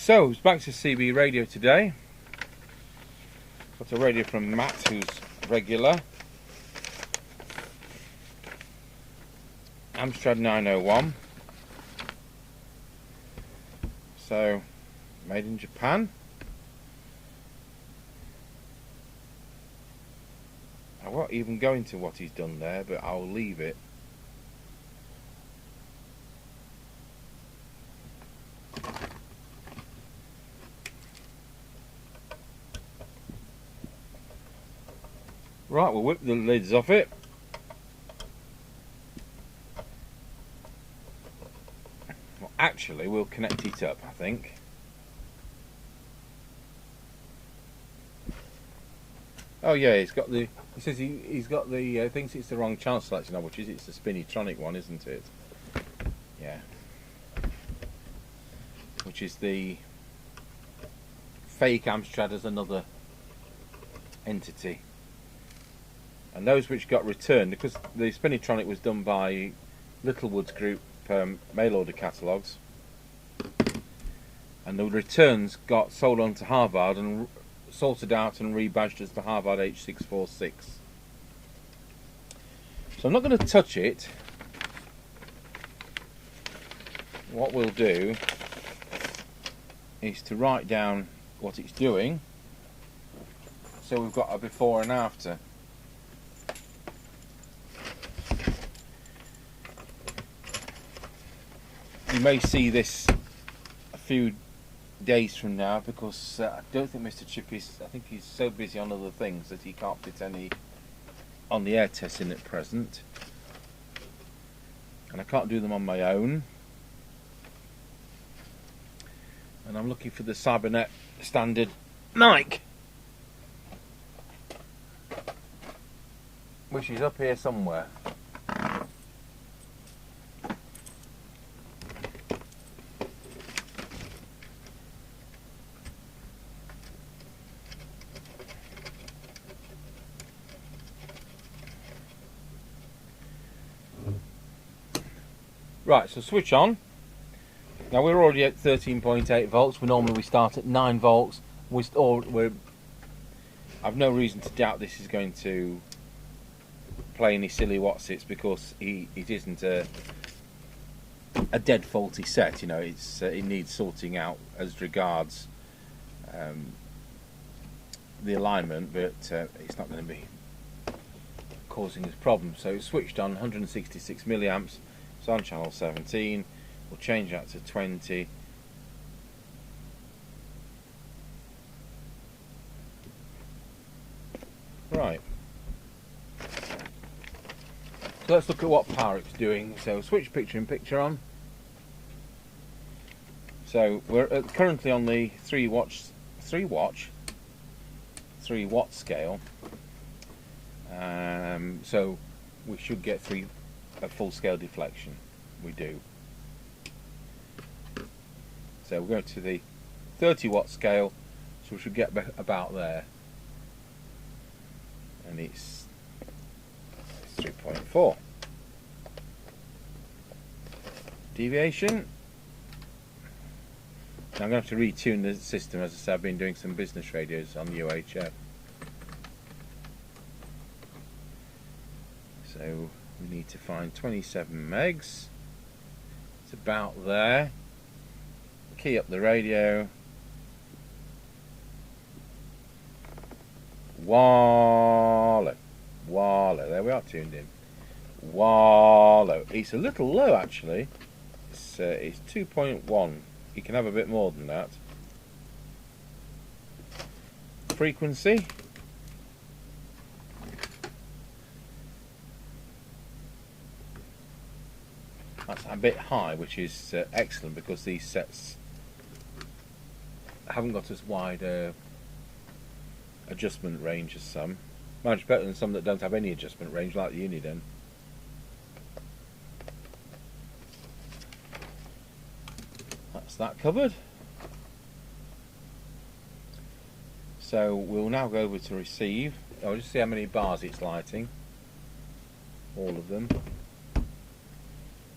So, it's back to CB radio today. Got a radio from Matt, who's regular. Amstrad 901. So, made in Japan. I won't even go into what he's done there, but I'll leave it. Right, we'll whip the lids off it. Well, actually, we'll connect it up, I think. Oh yeah, he's got the. He says he's got the. Thinks it's the wrong channel selection knob, which is it's the Spinitronic one, isn't it? Yeah. Which is the fake Amstrad as another entity. And those which got returned, because the Spinitronic was done by Littlewood's group mail order catalogues, and the returns got sold on to Harvard and sorted out and rebadged as the Harvard H646. So I'm not going to touch it. What we'll do is to write down what it's doing, so we've got a before and after. You may see this a few days from now, because I don't think Mr. Chip is. I think he's so busy on other things that he can't fit any on the air testing at present, and I can't do them on my own. And I'm looking for the Cybernet standard Nike, which is up here somewhere. Right, so switch on. Now we're already at 13.8 volts. We start at 9 volts. I've no reason to doubt this is going to play any silly whatsits, because it isn't a dead faulty set. You know, it needs sorting out as regards the alignment, but it's not going to be causing us problems. So it's switched on, 166 milliamps. It's on channel 17. We'll change that to 20. Right. So let's look at what power it's doing. So switch picture in picture on. So we're currently on the 3 watt scale. So we should get a full scale deflection. We do. So we're going to the 30 watt scale, so we should get about there, and it's 3.4. Deviation. Now I'm going to have to retune the system. As I said, I've been doing some business radios on UHF. So we need to find 27 megs. It's about there. Key up the radio. Wallow. There we are, tuned in. Wallow. It's a little low actually. It's 2.1. You can have a bit more than that. Frequency. That's a bit high, which is excellent, because these sets haven't got as wide adjustment range as some. Much better than some that don't have any adjustment range, like the Uniden. That's that covered. So we'll now go over to receive. I'll just see how many bars it's lighting. All of them.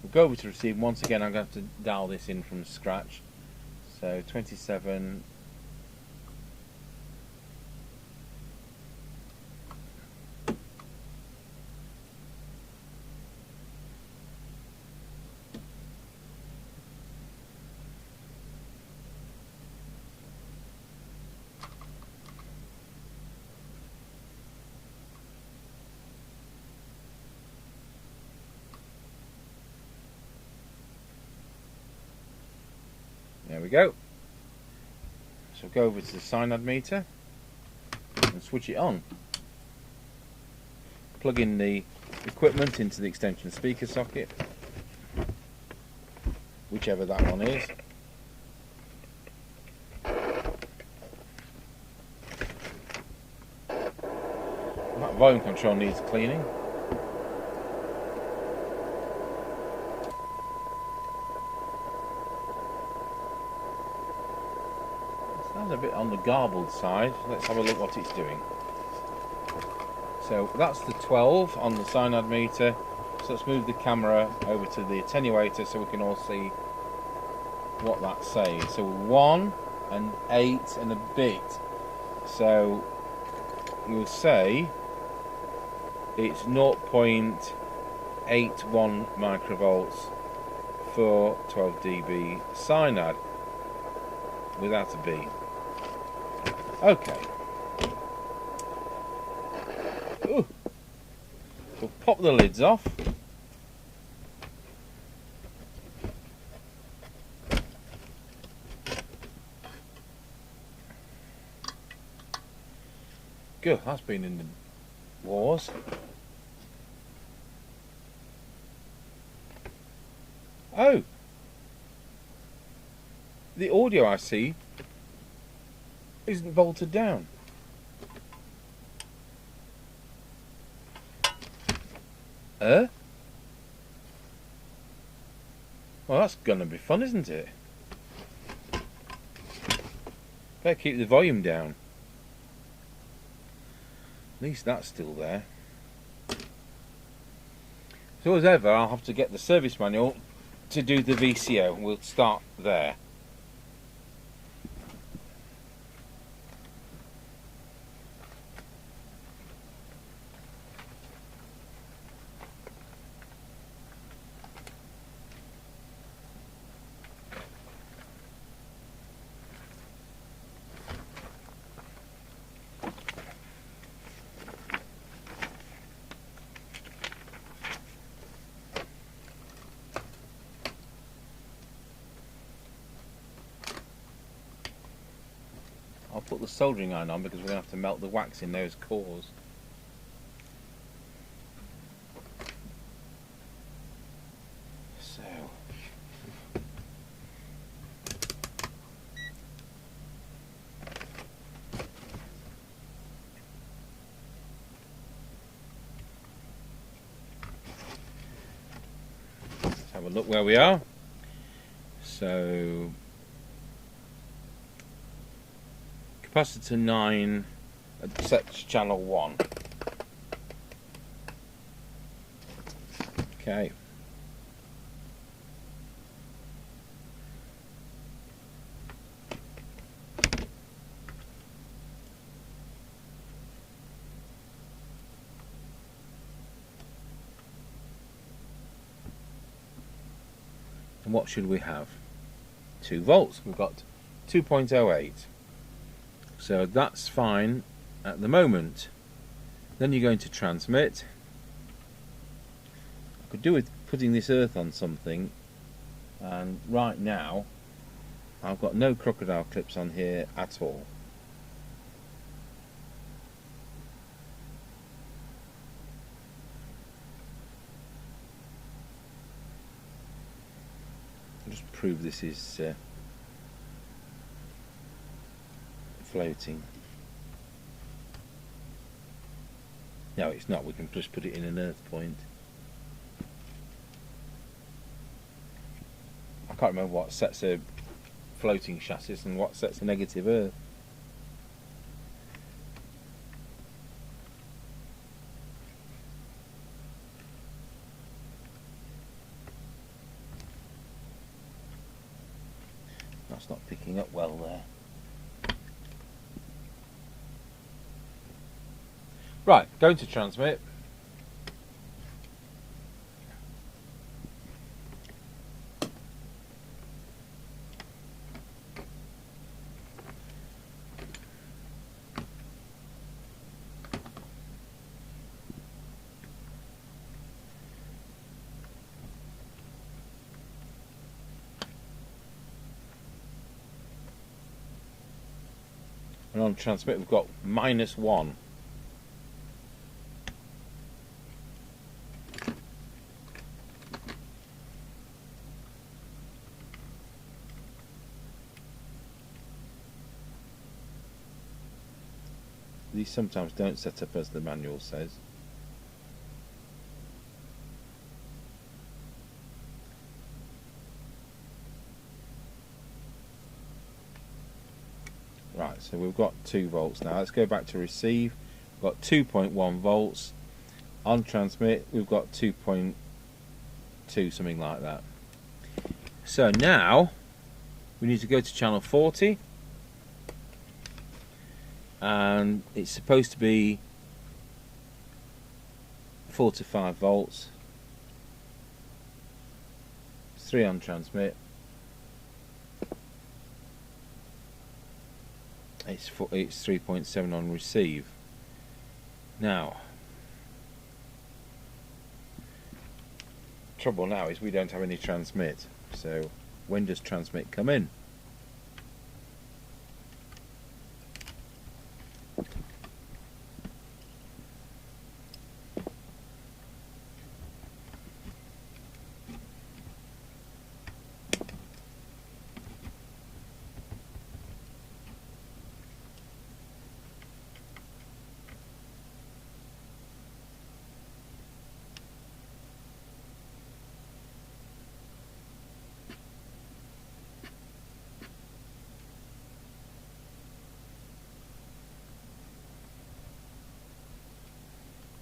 We'll go over to receive. Once again, I'm going to have to dial this in from scratch. So 27. There we go. So go over to the synad meter and switch it on. Plug in the equipment into the extension speaker socket, whichever that one is. That volume control needs cleaning. Sounds a bit on the garbled side. Let's have a look what it's doing. So that's the 12 on the synad meter. So let's move the camera over to the attenuator so we can all see what that's saying. So 1 and 8 and a bit. So we'll say it's 0.81 microvolts for 12 dB synad without a B. Okay. Ooh. We'll pop the lids off. Good, that's been in the wars. Oh! The audio I see isn't bolted down. Well, that's gonna be fun, isn't it? Better keep the volume down. At least that's still there. So as ever, I'll have to get the service manual to do the VCO. We'll start there. I'll put the soldering iron on because we're going to have to melt the wax in those cores. So, let's have a look where we are. So, capacitor 9 sets channel 1. Okay. And what should we have? 2 volts. We've got 2.08. So that's fine at the moment. Then you're going to transmit. I could do with putting this earth on something, and right now I've got no crocodile clips on here at all. I'll just prove this is floating. No, it's not. We can just put it in an earth point. I can't remember what sets a floating chassis and what sets a negative earth. That's not picking up well there. Right, going to transmit. And on transmit we've got -1. These sometimes don't set up as the manual says. Right, so we've got 2 volts now. Let's go back to receive. We've got 2.1 volts. On transmit, we've got 2.2, something like that. So now we need to go to channel 40, and it's supposed to be 4 to 5 volts. 3 on transmit. It's 3.7 on receive. Now, trouble now is we don't have any transmit. So when does transmit come in?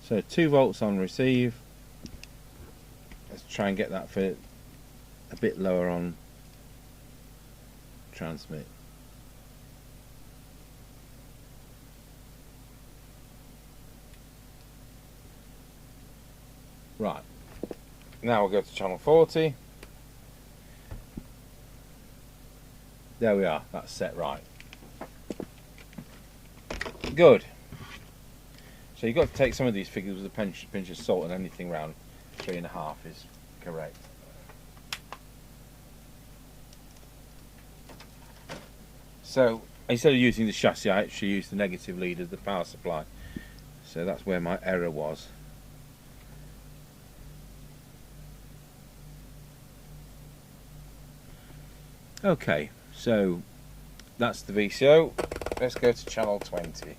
So 2 volts on receive. Let's try and get that for a bit lower on transmit. Right, now we'll go to channel 40. There we are, that's set right. Good. So you've got to take some of these figures with a pinch of salt, and anything around 3.5 is correct. So instead of using the chassis, I actually used the negative lead as the power supply. So that's where my error was. Okay, so that's the VCO. Let's go to channel 20.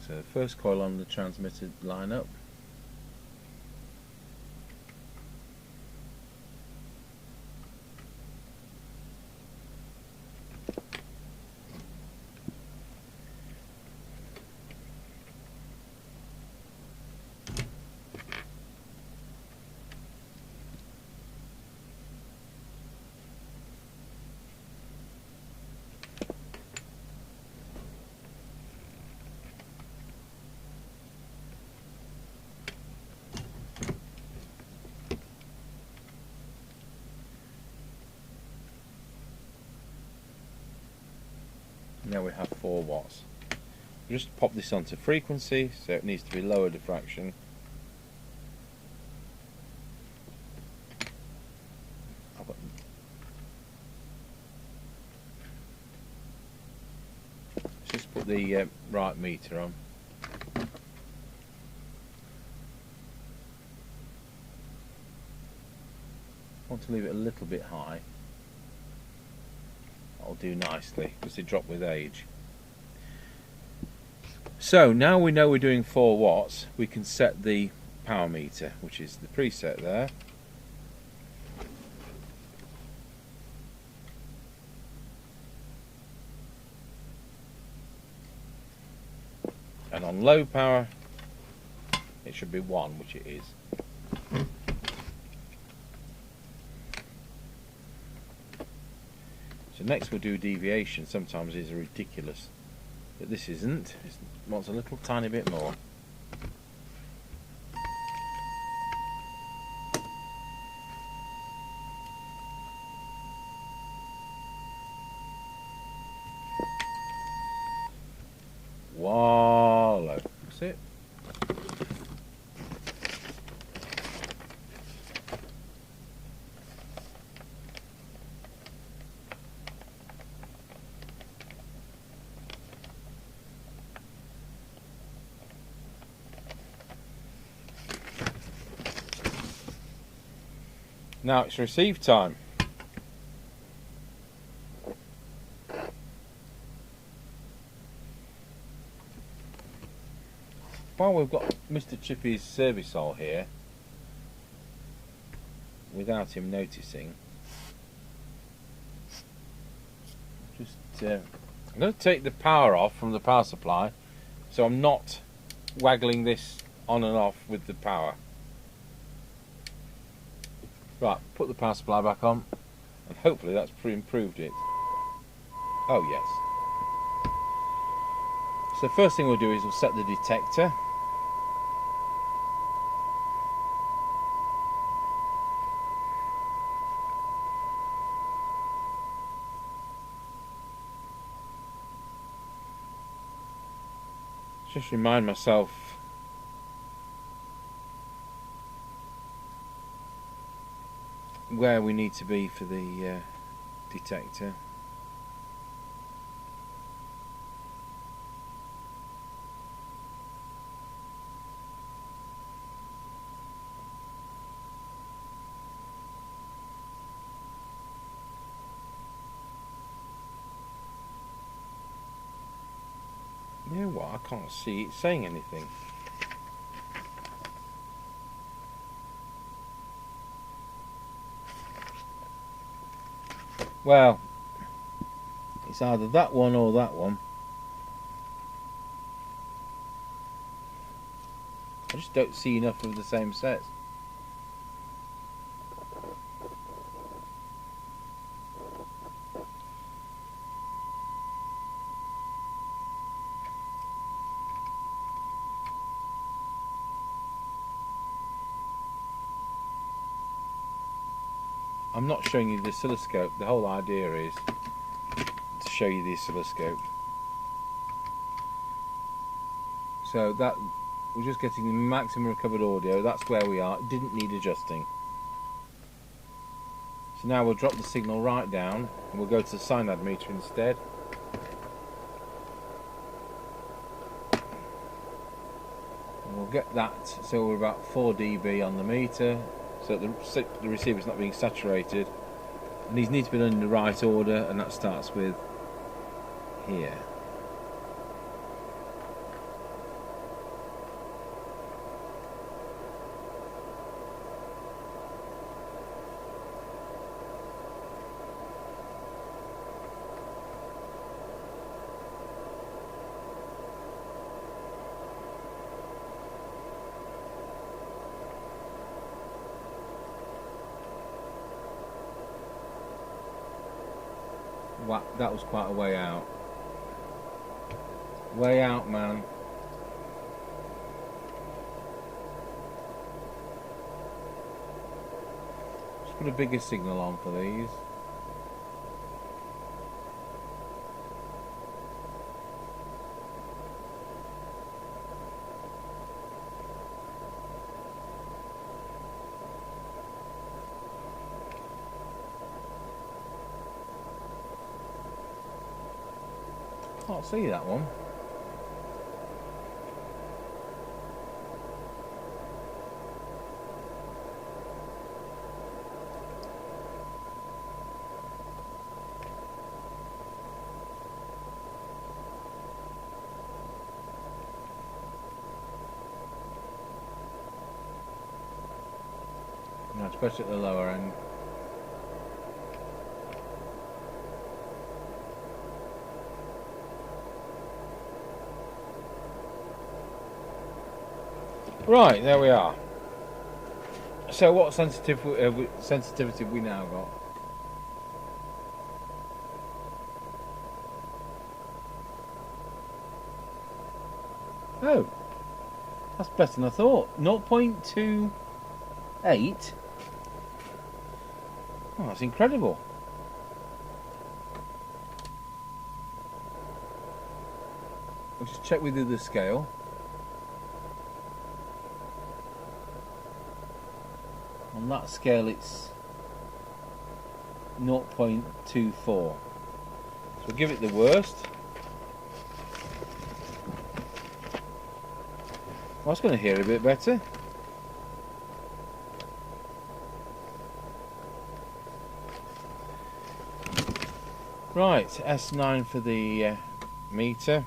So the first coil on the transmitter line up. Now we have 4 watts. Just pop this onto frequency, so it needs to be lower diffraction. Let's just put the right meter on. I want to leave it a little bit high. That'll do nicely because they drop with age. So now we know we're doing 4 watts, we can set the power meter, which is the preset there. and on low power it should be 1, which it is. So next we'll do deviation. Sometimes these are ridiculous, but this isn't. It wants a little tiny bit more. Wallow. That's it. Now it's receive time. While we've got Mr. Chippy's service hole here, without him noticing, I'm going to take the power off from the power supply, so I'm not waggling this on and off with the power. Right, put the power supply back on, and hopefully that's improved it. Oh yes. So first thing we'll do is we'll set the detector. Just remind myself where we need to be for the detector. You know what, I can't see it saying anything. Well, it's either that one or that one. I just don't see enough of the same sets. I'm not showing you the oscilloscope. The whole idea is to show you the oscilloscope. So that we're just getting the maximum recovered audio. That's where we are. It didn't need adjusting. So now we'll drop the signal right down and we'll go to the synad meter instead. And we'll get that so we're about 4 dB on the meter, so that the receiver's not being saturated. And these need to be done in the right order, and that starts with here. Wow, that was quite a way out. Way out, man. Just put a bigger signal on for these. Can't see that one. No, especially at the lower end. Right, there we are. So what sensitivity have we now got? Oh, that's better than I thought. 0.28. Oh, that's incredible. I'll just check with the scale. On that scale it's 0.24. So we'll give it the worst. I was going to hear a bit better. Right, S9 for the meter.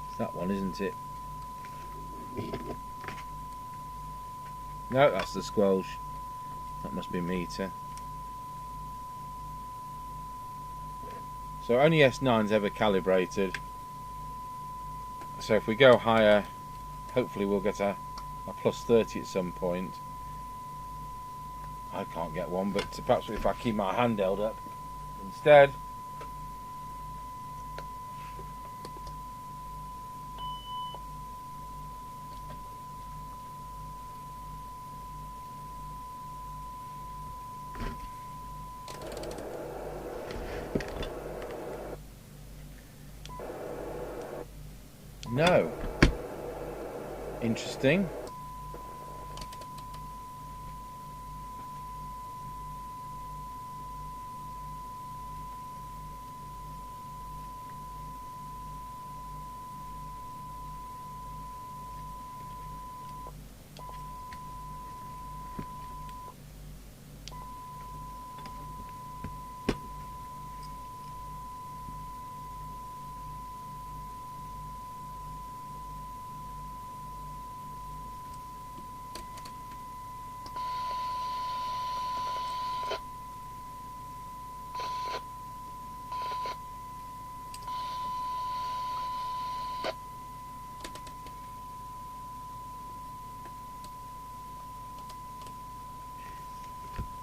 It's that one, isn't it? No, that's the squelch. That must be meter. So only S9's ever calibrated. So if we go higher, hopefully we'll get a plus 30 at some point. I can't get one, but perhaps if I keep my hand held up instead. No. Interesting.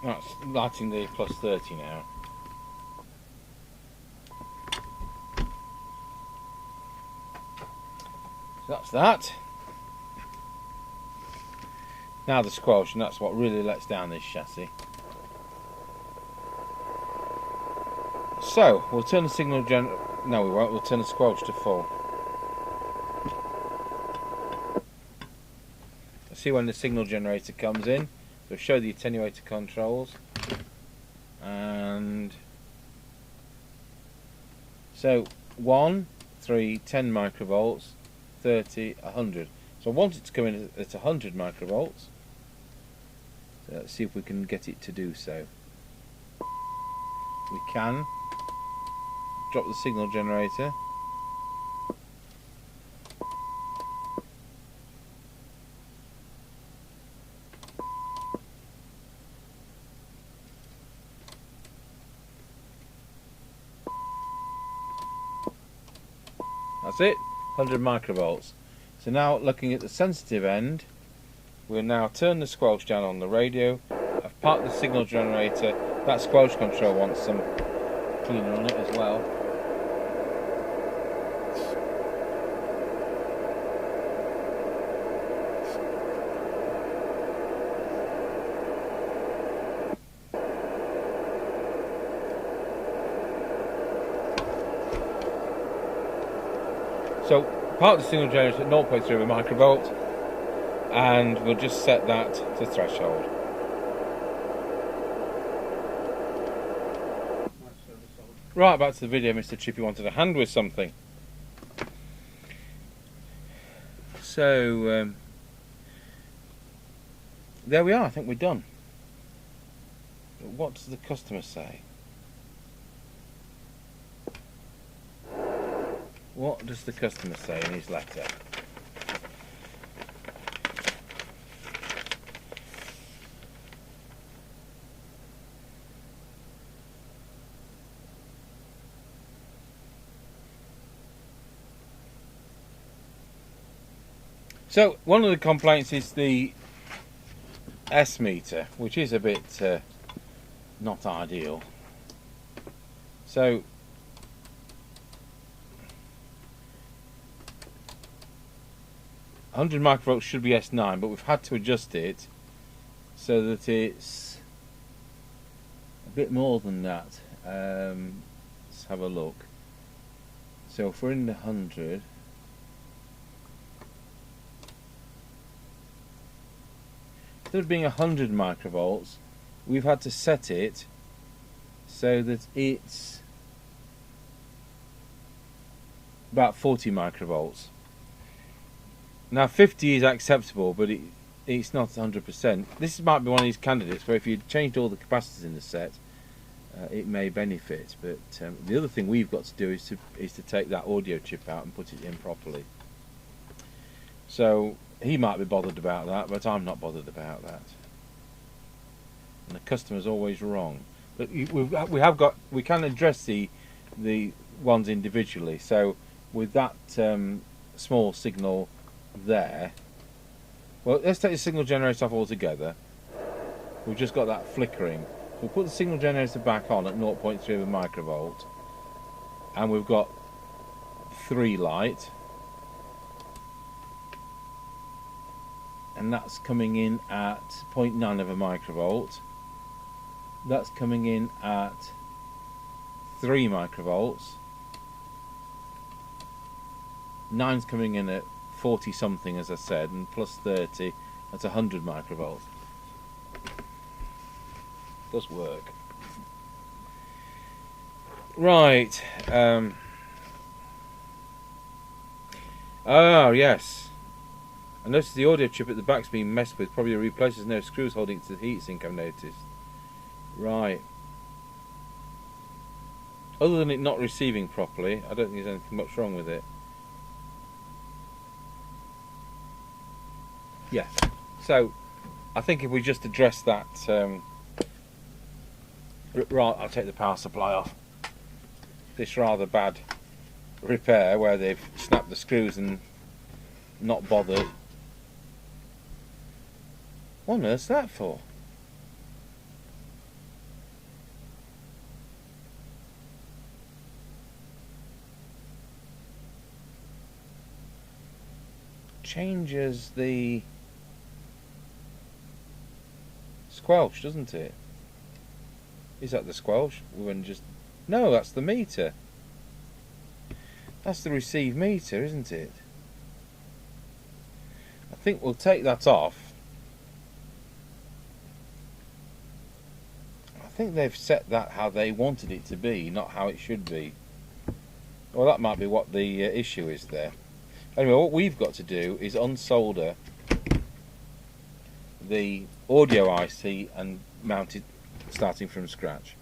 That's lighting the plus 30 now. So that's that. Now the squelch, and that's what really lets down this chassis. So we'll turn the signal no, we won't. We'll turn the squelch to full. See when the signal generator comes in. So show the attenuator controls, and so 1, 3, 10 microvolts, 30, 100. So I want it to come in at 100 microvolts. So let's see if we can get it to do so. We can. Drop the signal generator. That's it, 100 microvolts. So now looking at the sensitive end, we'll now turn the squelch down on the radio. I've parked the signal generator. That squelch control wants some cleaner on it as well. So park the signal generator at 0.3 of a microvolt, and we'll just set that to threshold. Right, back to the video. Mr. Chippy wanted a hand with something. So there we are. I think we're done. But what does the customer say? What does the customer say in his letter? So one of the complaints is the S meter, which is a bit not ideal. So .100 microvolts should be S9, but we've had to adjust it so that it's a bit more than that. Let's have a look. So if we're in the 100, instead of being 100 microvolts, we've had to set it so that it's about 40 microvolts. Now 50 is acceptable, but it's not 100%. This might be one of these candidates where if you changed all the capacitors in the set, it may benefit. But the other thing we've got to do is to take that audio chip out and put it in properly. So he might be bothered about that, but I'm not bothered about that. And the customer's always wrong. But we can address the ones individually. So with that small signal there, well, let's take the signal generator off altogether. We've just got that flickering. We'll put the signal generator back on at 0.3 of a microvolt, and we've got 3 light, and that's coming in at 0.9 of a microvolt. That's coming in at 3 microvolts. 9's coming in at 40 something, as I said, and plus 30, that's 100 microvolts. Does work. Right. Oh yes. I noticed the audio chip at the back's being messed with. Probably replaced. There's no screws holding it to the heatsink, I've noticed. Right. Other than it not receiving properly, I don't think there's anything much wrong with it. Yeah. So, I think if we just address that, right, I'll take the power supply off. This rather bad repair where they've snapped the screws and not bothered. What on earth's that for? Changes the squelch, doesn't it? Is that the squelch? No, that's the meter. That's the receive meter, isn't it? I think we'll take that off. I think they've set that how they wanted it to be, not how it should be. Well, that might be what the issue is there. Anyway, what we've got to do is unsolder the audio IC and mount it starting from scratch.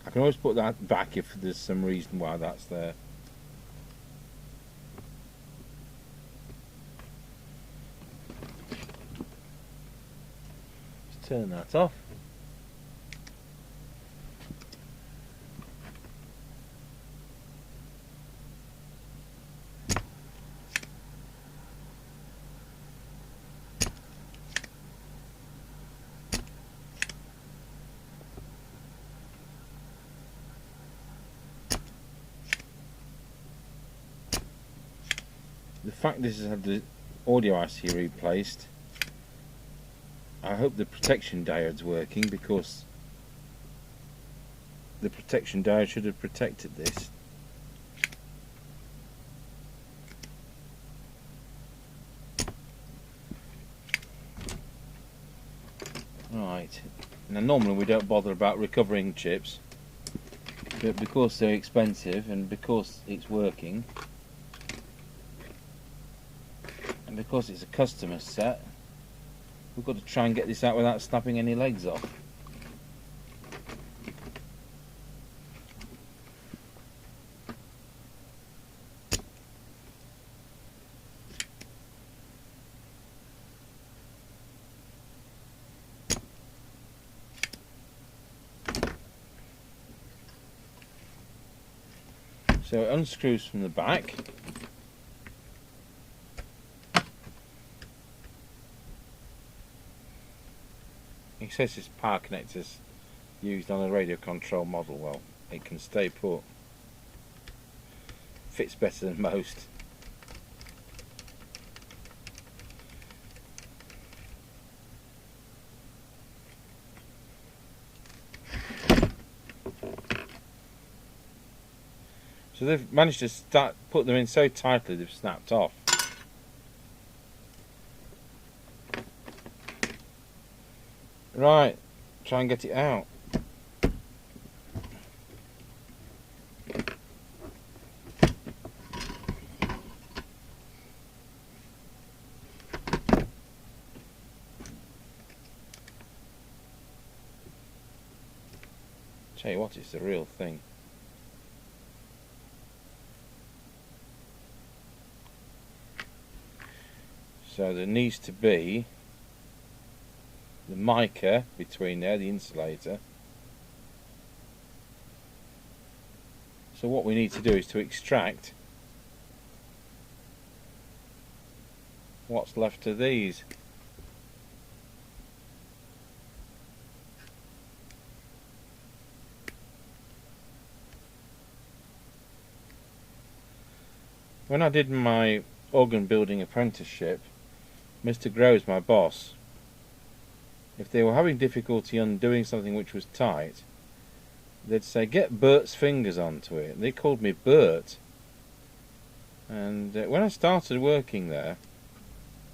I can always put that back if there's some reason why that's there. Just turn that off. The fact this has had the audio IC replaced, I hope the protection diode's working, because the protection diode should have protected this. Right, now normally we don't bother about recovering chips, but because they're expensive and because it's working, and because it's a customer set, we've got to try and get this out without snapping any legs off. So it unscrews from the back. It says this power connector's used on a radio control model. Well, it can stay put. Fits better than most. So they've managed to put them in so tightly they've snapped off. Right, try and get it out. Tell you what, it's the real thing. So there needs to be the mica between there, the insulator. So what we need to do is to extract what's left of these. When I did my organ building apprenticeship, Mr. Groves, my boss, if they were having difficulty undoing something which was tight, they'd say, get Bert's fingers onto it. They called me Bert. And when I started working there,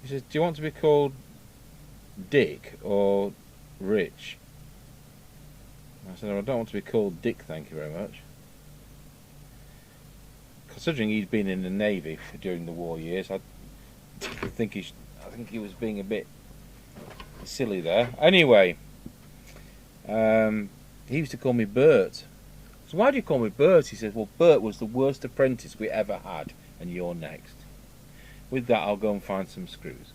he says, do you want to be called Dick or Rich? I said, no, I don't want to be called Dick, thank you very much. Considering he'd been in the Navy during the war years, I think he was being a bit silly there. Anyway, he used to call me Bert. So why do you call me Bert? He says, well, Bert was the worst apprentice we ever had, and you're next. With that, I'll go and find some screws.